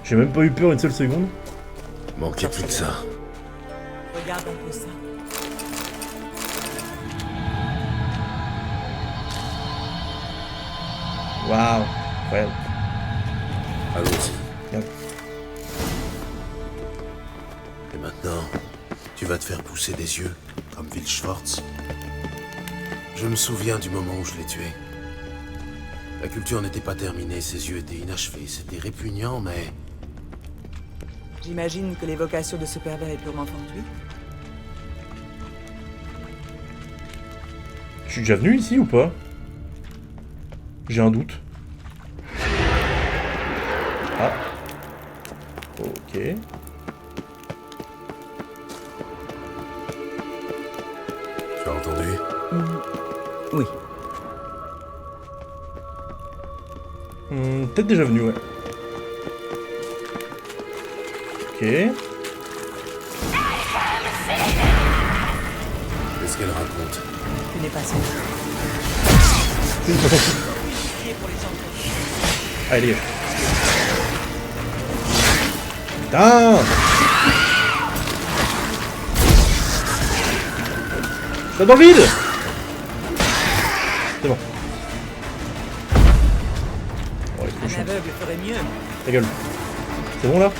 J'ai même pas eu peur une seule seconde. Manquait plus que ça. Regarde un peu ça. Waouh, ouais. Allons-y. Et maintenant, tu vas te faire pousser des yeux, comme Will Schwartz. Je me souviens du moment où je l'ai tué. La culture n'était pas terminée, ses yeux étaient inachevés. C'était répugnant, mais... J'imagine que l'évocation de ce pervers est purement fortuite. Je suis déjà venu ici ou pas? J'ai un doute. Ah. Ok. Tu as entendu? Oui. Peut-être déjà venu, ouais. Ok. Qu'est-ce qu'elle raconte? Tu n'es pas seul. Allez. Putain! Ça dans le vide! C'est bon. Ouais, Un aveugle ferait mieux. Ta gueule. C'est bon là?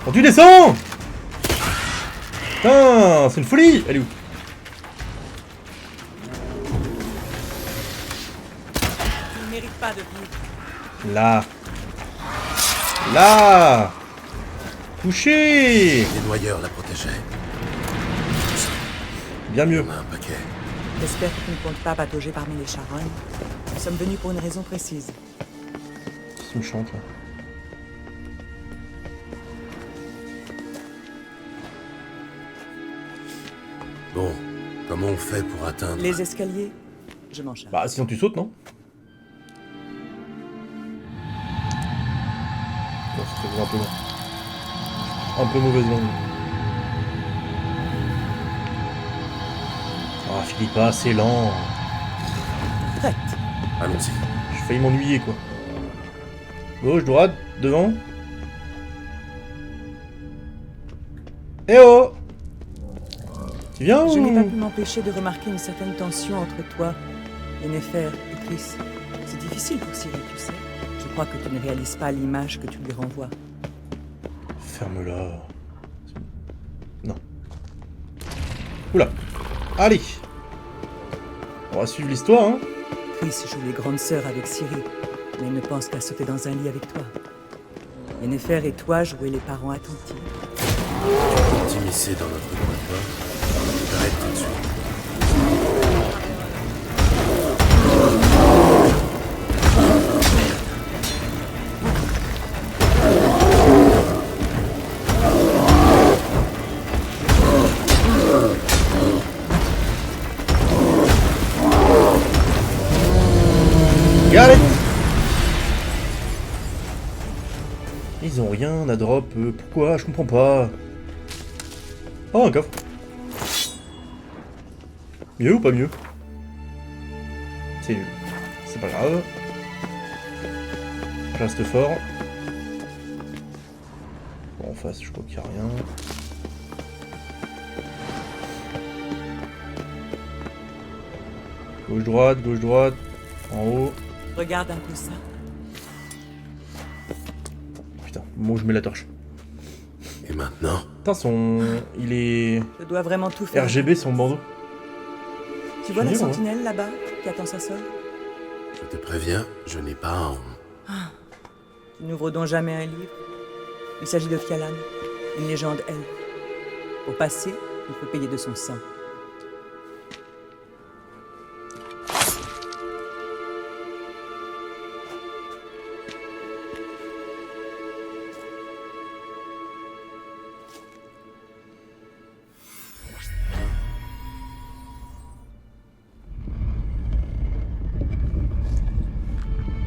Quand tu descends! Putain, c'est une folie! Elle est où? Tu ne mérites pas de vivre. Là. Là! Touché! Les noyeurs la protégeaient. Bien mieux. On a un paquet. J'espère que tu ne comptes pas patauger parmi les charognes. Nous sommes venus pour une raison précise. C'est une chante là. Bon, comment on fait pour atteindre... Les escaliers, je m'en charge. Bah sinon tu sautes, non? Non, ça fait un peu long. Un peu mauvaise langue. Ah, Philippa, c'est lent. Prête. Allons-y. J'ai failli m'ennuyer, quoi. Gauche, droite, devant. Eh oh! Tu viens Je ou... n'ai pas pu m'empêcher de remarquer une certaine tension entre toi, Yennefer et Chris. C'est difficile pour Ciri, tu sais. Je crois que tu ne réalises pas l'image que tu lui renvoies. Ferme-la. Non. Oula. Allez. On va suivre l'histoire, hein. Chris joue les grandes sœurs avec Ciri, mais elle ne pense qu'à sauter dans un lit avec toi. Yennefer et toi jouez les parents attentifs. T'immiscer dans notre coin de porte. T'arrêtes tout de suite. Got it. Ils ont rien à drop. Pourquoi? Je comprends pas. Oh, un coffre. Mieux ou pas mieux? C'est nul. C'est pas grave. reste fort. Bon, en face, je crois qu'il n'y a rien. Gauche, droite, en haut. Regarde un peu ça. Putain, moi je mets la torche. Et maintenant? Putain, il est... Je dois vraiment tout faire. RGB, son bandeau. Tu vois la bien, sentinelle là-bas, qui attend sa sœur? Je te préviens, je n'ai pas un... Tu n'ouvres donc jamais un livre. Il s'agit de Fialan, une légende elfe. Pour passer, il faut payer de son sang.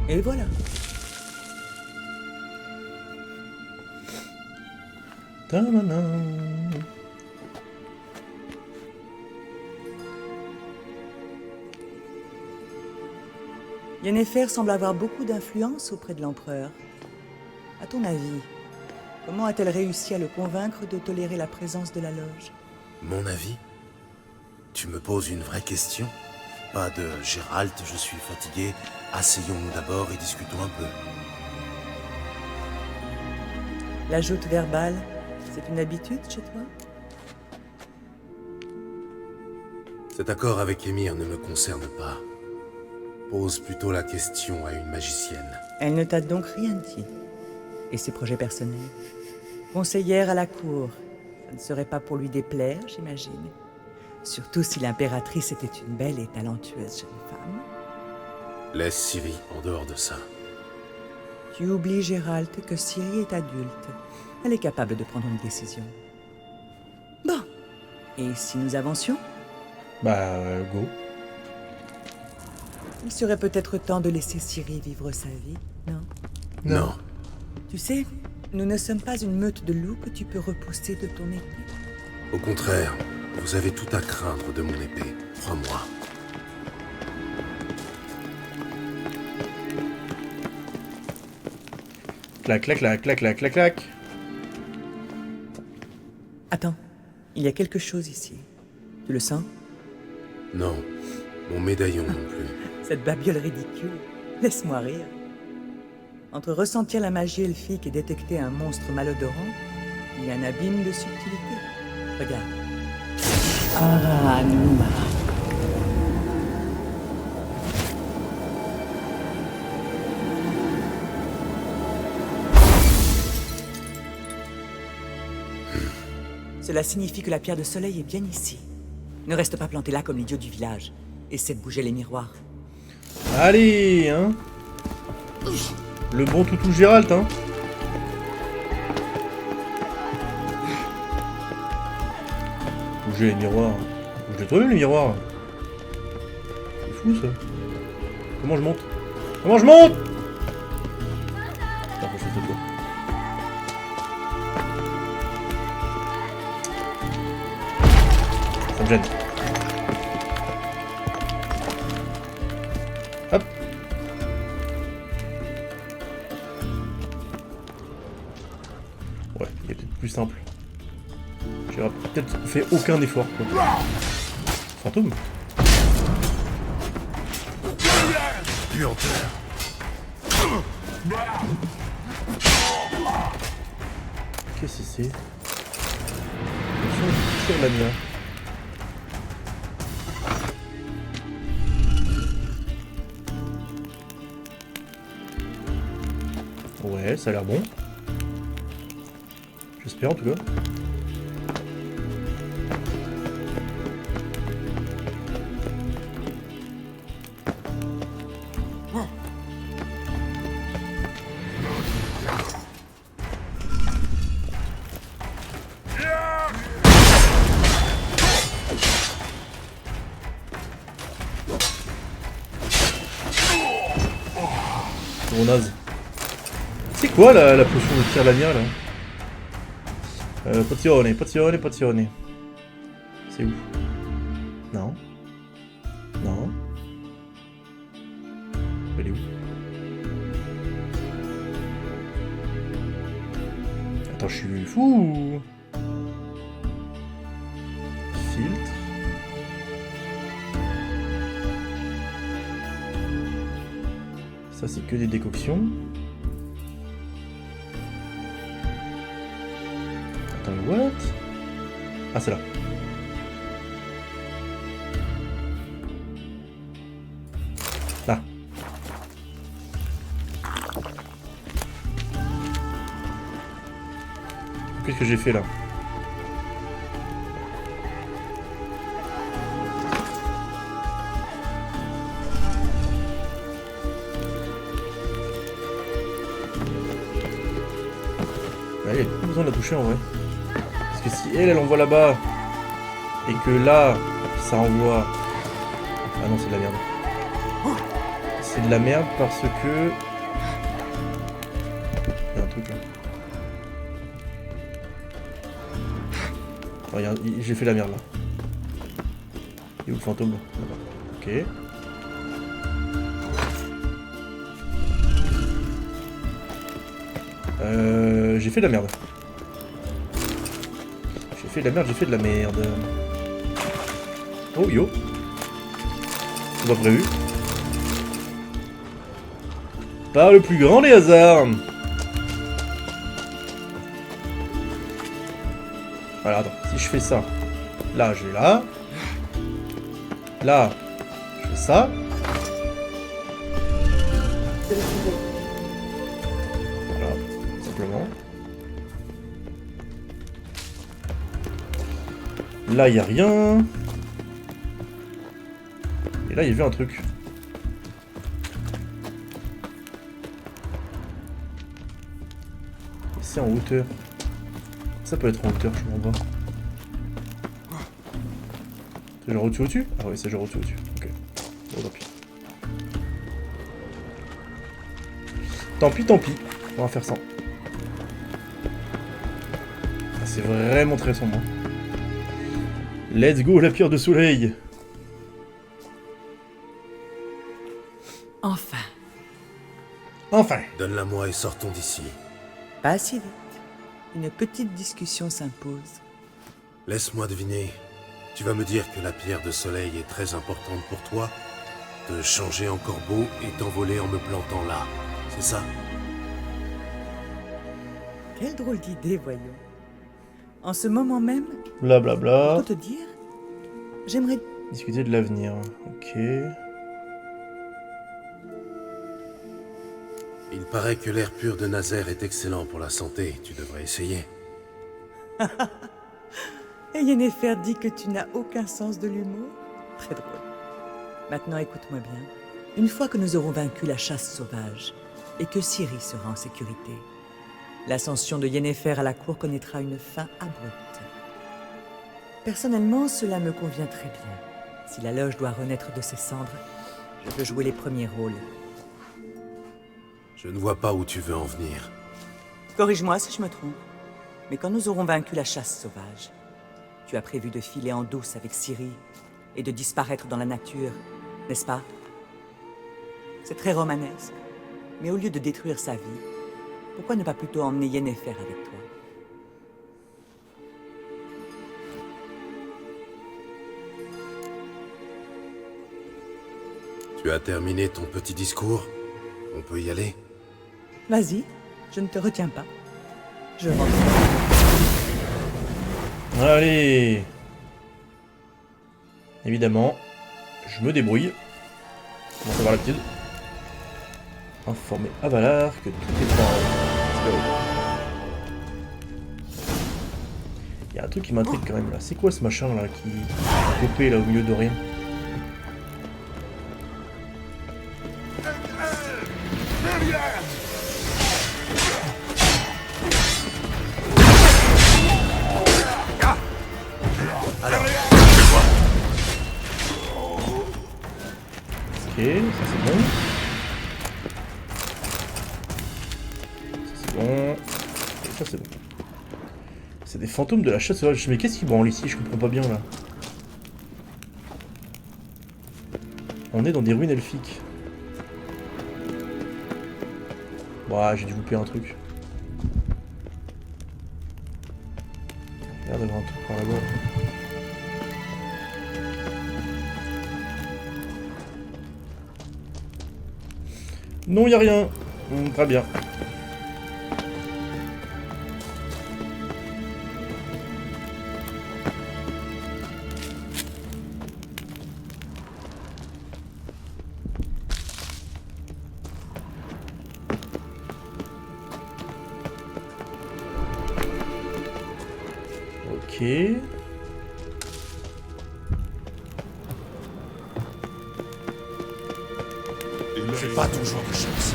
Et voilà. Ta-na-na. Yennefer semble avoir beaucoup d'influence auprès de l'empereur. À ton avis, comment a-t-elle réussi à le convaincre de tolérer la présence de la loge? Mon avis? Tu me poses une vraie question? Pas de « Gérald, je suis fatigué, asseyons-nous d'abord et discutons un peu ». La joute verbale, c'est une habitude chez toi? Cet accord avec Émir ne me concerne pas. Pose plutôt la question à une magicienne. Elle ne t'a donc rien dit. Et ses projets personnels? Conseillère à la cour, ça ne serait pas pour lui déplaire, j'imagine. Surtout si l'impératrice était une belle et talentueuse jeune femme. Laisse Ciri en dehors de ça. Tu oublies, Gérald, que Ciri est adulte. Elle est capable de prendre une décision. Bon. Et si nous avancions? Bah, go. Il serait peut-être temps de laisser Ciri vivre sa vie, non? Non. Tu sais, nous ne sommes pas une meute de loups que tu peux repousser de ton épée. Au contraire, vous avez tout à craindre de mon épée, crois-moi. Clac, clac, clac, clac, clac, clac, clac. Attends, il y a quelque chose ici. Tu le sens? Non, mon médaillon non plus. Cette babiole ridicule. Laisse-moi rire. Entre ressentir la magie elfique et détecter un monstre malodorant, il y a un abîme de subtilité. Regarde. Ah, Nouma. Cela signifie que la pierre de soleil est bien ici. Ne reste pas planté là comme l'idiot du village. Essaie de bouger les miroirs. Allez, hein. Le bon toutou Gérald, hein. Bouger les miroirs. Bouge toi-même les miroirs. C'est fou ça. Comment je monte? Comment je monte? Putain, faut sauter quoi. Ça me gêne. Hop. Ouais, il est peut-être plus simple. J'aurais peut-être fait aucun effort, quoi. Fantôme. Puanteur. Qu'est-ce que c'est? Le son de Tirlania. Ouais, ça a l'air bon. J'espère en tout cas. Trop naze. C'est quoi la potion de Tirlania là? Pozione. C'est où? Non. Non. Elle est où? tout ou... Filtre. Ça c'est que des décoctions. Attends, what? Ah c'est là. Là. Qu'est-ce que j'ai fait là? Il n'y a pas besoin de la toucher en vrai. Parce que si elle envoie là-bas et que là ça envoie... Ah non c'est de la merde. C'est de la merde parce que... Il y a un truc là. Regarde, j'ai fait la merde là. Il est où le fantôme là? Ok. J'ai fait de la merde. J'ai fait de la merde, j'ai fait de la merde. Oh yo. C'est pas prévu. Par le plus grand des hasards. Voilà, attends, si je fais ça, là je vais là. Là, je fais ça. Voilà, simplement. Là, il n'y a rien. Et là, il y a vu un truc. Et c'est en hauteur. Ça peut être en hauteur, je comprends pas. C'est genre au-dessus? Ah oui, c'est genre au-dessus. Ok. Bon, tant pis. Tant pis. On va faire ça. Ah, c'est vraiment très sombre. Let's go, la pierre de soleil. Enfin. Enfin. Donne-la-moi et sortons d'ici. Pas si vite. Une petite discussion s'impose. Laisse-moi deviner. Tu vas me dire que la pierre de soleil est très importante pour toi? Te changer en corbeau et t'envoler en me plantant là. C'est ça? Quelle drôle d'idée, voyons. En ce moment même, Blablabla. pour te dire, j'aimerais... Discuter de l'avenir. Ok. Il paraît que l'air pur de Nazaire est excellent pour la santé. Tu devrais essayer. Et Yennefer dit que tu n'as aucun sens de l'humour? Très drôle. Maintenant, écoute-moi bien. Une fois que nous aurons vaincu la chasse sauvage, et que Ciri sera en sécurité, l'ascension de Yennefer à la cour connaîtra une fin abrupte. Personnellement, cela me convient très bien. Si la loge doit renaître de ses cendres, je peux jouer les premiers rôles. Je ne vois pas où tu veux en venir. Corrige-moi si je me trompe. Mais quand nous aurons vaincu la chasse sauvage, tu as prévu de filer en douce avec Ciri et de disparaître dans la nature, n'est-ce pas? C'est très romanesque. Mais au lieu de détruire sa vie, pourquoi ne pas plutôt emmener Yennefer avec toi? Tu as terminé ton petit discours? On peut y aller? Vas-y, je ne te retiens pas. Je rentre. Allez. Évidemment, je me débrouille. On va savoir l'habitude. Informer Avalar que tout est prêt. Il y a un truc qui m'intrigue quand même là. C'est quoi ce machin là qui est coupé là au milieu de rien? Ok, ça c'est bon. Ça c'est bon. Et ça c'est bon. C'est des fantômes de la chasse sauvage. Mais qu'est-ce qui branle ici? Je comprends pas bien là. On est dans des ruines elfiques. Bah, j'ai dû louper un truc. l'air d'avoir un truc par là-bas. Non, y a rien. Très bien. Ok. C'est pas toujours de chance.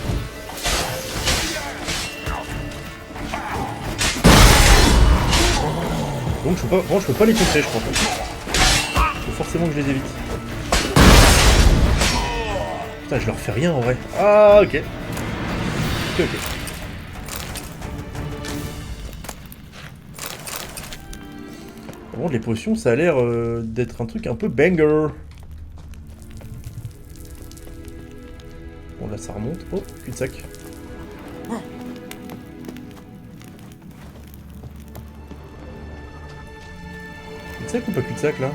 Donc je peux pas, vraiment, je peux pas les contrer, je crois. Faut forcément que je les évite. Putain, je leur fais rien en vrai. Ah, ok. Ok. Bon, les potions, ça a l'air d'être un truc un peu banger. Bon, là, ça remonte. Oh, cul-de-sac. Cul-de-sac ou pas cul-de-sac, là?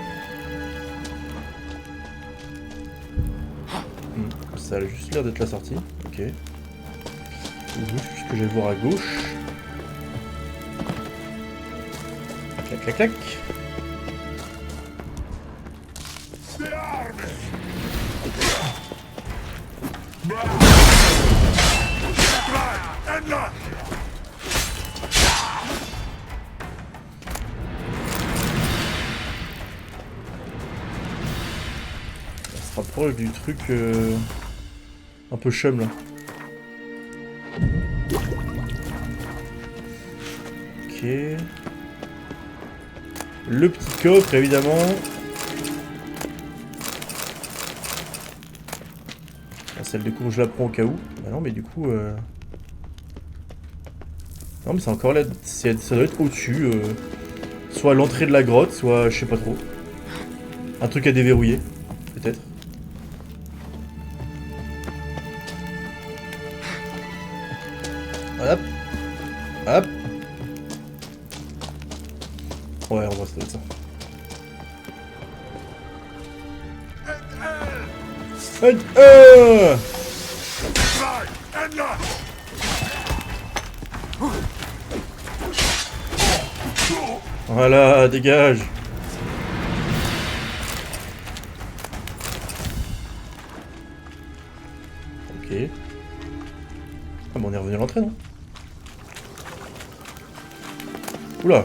Ça a juste l'air d'être la sortie. Ok. Ce que je vais voir à gauche. Clac, clac, clac. On se rapproche du truc un peu chum là. Ok. Le petit coffre évidemment. Celle de cours je la prends au cas où. Bah non mais du coup non mais c'est encore là, ça doit être au-dessus. Soit à l'entrée de la grotte, soit je sais pas trop. Un truc à déverrouiller, peut-être. Hop. Hop. Ouais, on va se donner ça. Voilà, dégage. Ok. Ah bon, on est revenu à l'entrée, non? Oula.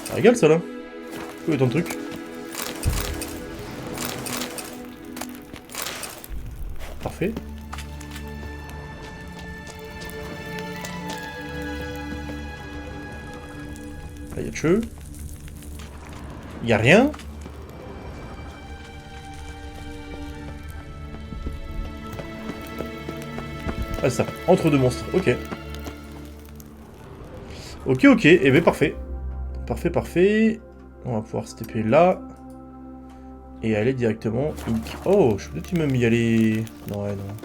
Ça régale ça là. Où est ton truc? Parfait. Là y'a de cheveux. Y'a rien. Ah ça, entre deux monstres, ok. Ok, ok, et bien parfait. Parfait, parfait. On va pouvoir se taper là. Et aller directement. Oh, je peux peut-être même y aller. Non, ouais, non.